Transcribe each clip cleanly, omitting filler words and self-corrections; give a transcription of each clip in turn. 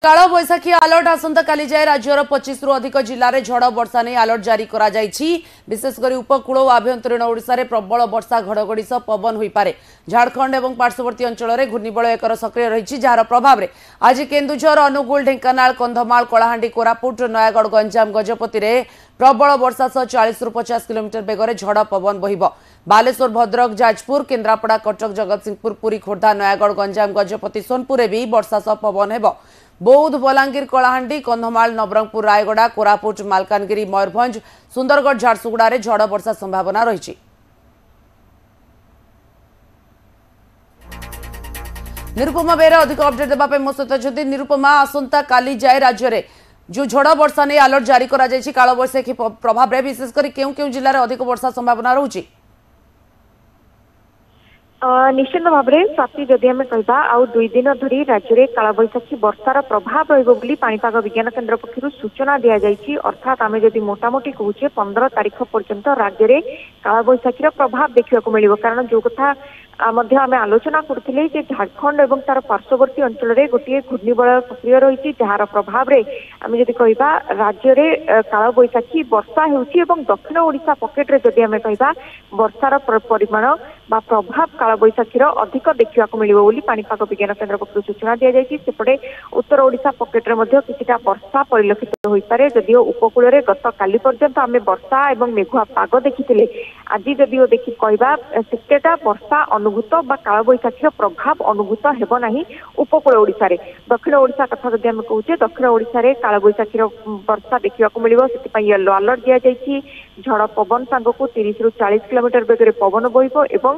काल बैशाखी अलर्ट आसंता काली जाए राज्यर 25 रु अधिक जिले में झड़ वर्षा नहीं अलर्ट जारी करा विशेषकर उपकूल और आभ्यंतरीण ओडिशा रे प्रबल वर्षा घड़घड़ी सह पवन हो पारे। झारखंड और पार्श्ववर्ती अंचल में घूर्णिबल एकर सक्रिय रही जार प्रभाव में आज केन्दुझर अनुगुल ढेंकानाल कंधमाल कलाहांडी कोरापुट नयागढ़ गंजाम गजपति में प्रबल वर्षा सह 40 रु 50 किलोमीटर बेगर झड़ पवन बहिब। बालेश्वर भद्रक जाजपुर केन्द्रापड़ा कटक जगतसिंहपुर पुरी खोर्धा नयागढ़ गंजाम गजपति सोनपुर भी वर्षा सह पवन हेब। बौद्ध बलांगीर कलाहांडी कंधमाल नवरंगपुर रायगड़ा कोरापुट मालकानगिरी मयूरभंज सुंदरगढ़ झारसुगुड़ा में झड़ वर्षा संभावना रही। निरुपमा बेहरा अधिक अपडेट देवाई मो सहित अच्छा। निरुपमा आसंता काली जाए राज्य में जो झड़ वर्षा नहीं अलर्ट जारी करा काल बैशाखी प्रभाव में विशेषकर क्यों क्यों जिले में अधिक वर्षा संभावना रही? निश्चित भाव में स्वाति जदि आम कह आउ 2 दिन धरी राज्य में काल बैशाखी वर्षार प्रभाव रहीपाग विज्ञान केन्द्र पक्षर सूचना दि जाएगी। अर्थात आम जदि मोटामोटी कहूचे 15 तारीख पर्यंत राज्य में काल बैशाखीर प्रभाव देखा मिल। कारण जो कथा आम आलोचना करते झारखंड और तार पार्श्ववर्ती अंचल में गोटे घूर्णिबल सक्रिय रही जार प्रभाव में आम जदि कह राज्य में काल बैशाखी वर्षा हो दक्षिण ओडिशा पकेट में जदि आम कह वर्षार परिमाण बा प्रभाव काल बैशाखीर अधिक देखा मिले पाणीपाग विज्ञान केन्द्र पक्ष सूचना दि जाएगी। सेपटे उत्तर ओडिशा पकेट में किछिटा वर्षा परिलक्षित हो पारे। जदिओ उपकूल में गत काली पर्यंत आम वर्षा और मेघुआ पाग देखी आज जदिओ देखी कह सेतेटा वर्षा अनुभूत बा काल बैशाखीर प्रभाव अनुभूत हेब नाही उपकूल ओडिशा रे। दक्षिण ओडिशा कथा जदि आम कहूचे दक्षिण ओडिशा रे काल बैशाखीर वर्षा देखा मिलिबो। सेति येलो अलर्ट दिया जायछि। झड़ पवन सांगकु 30 रु 40 किलोमीटर बेगरे पवन बहिबो एवं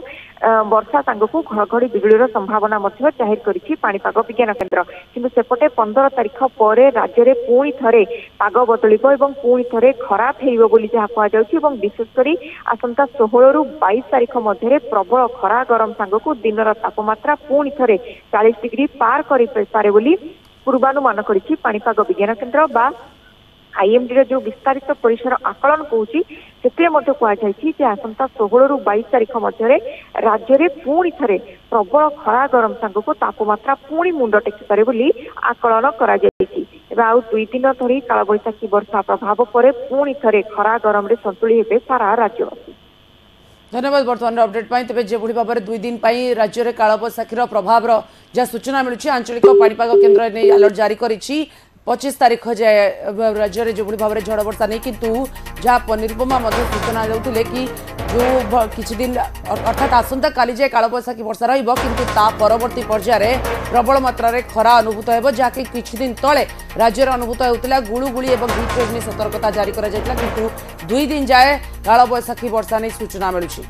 वर्षा सांगकु घड़घड़ी बिजुलीर संभावना मध्य जाहिर करिछि पाणीपाग विज्ञान केन्द्र। किंतु सेपटे 15 तारीख पर राज्य में पुणी थे पाग बदलिब एवं पुणी थे खरा फेरिब बोली जहाँ कहुच्छी। विशेषकर आसंता 16 रु 22 तारीख मध्य प्रबल खरा गरम सांगकु दिनर तापमात्रा पुणी थे 40 डिग्री पार करे बोली पूर्वानुमान करिछि पाणीपाग विज्ञान केन्द्र बा आईएमडी जो विस्तारित परिसर आकलन कहूँ से आसंता 16 रु 22 तारीख मध्य राज्य में पुणी थे प्रबल खरा गरम सांगकु तापमात्रा पुणी मुंड टेकी पारे बोली आकलन करा जायछि। आउ 2 दिन धरी काल बैशाखी वर्षा प्रभाव पर पुणी थे खरा गरम रे संतुली हेबे सारा राज्यवासी। धन्यवाद बर्तमान अपडेट पाई। तेज जो भाव में 2 दिन राज्य में काल बैशाखीर प्रभाव जहाँ सूचना मिलूँ आंचलिक पाणीपाग केन्द्र ने अलर्ट जारी कर 25 तारीख जाए राज्य में जो भाव में झड़ वर्षा नहीं किंतु जहाँ निरुपमा सूचना देते कि जो किछि दिन अर्थात आसंता काली जाए काल बैशाखी वर्षा रहिबो किंतु ता परवर्ती पर्याय प्रबल मात्रा रे खरा अनुभूत हेबो। जहाँकि किछि दिन तले राज्य में अनुभूत होता गुळुगुळी और हिट वेव सतर्कता जारी करा जायतिला किंतु 2 दिन जाए काल बैशाखी वर्षा नहीं सूचना मिलुछि।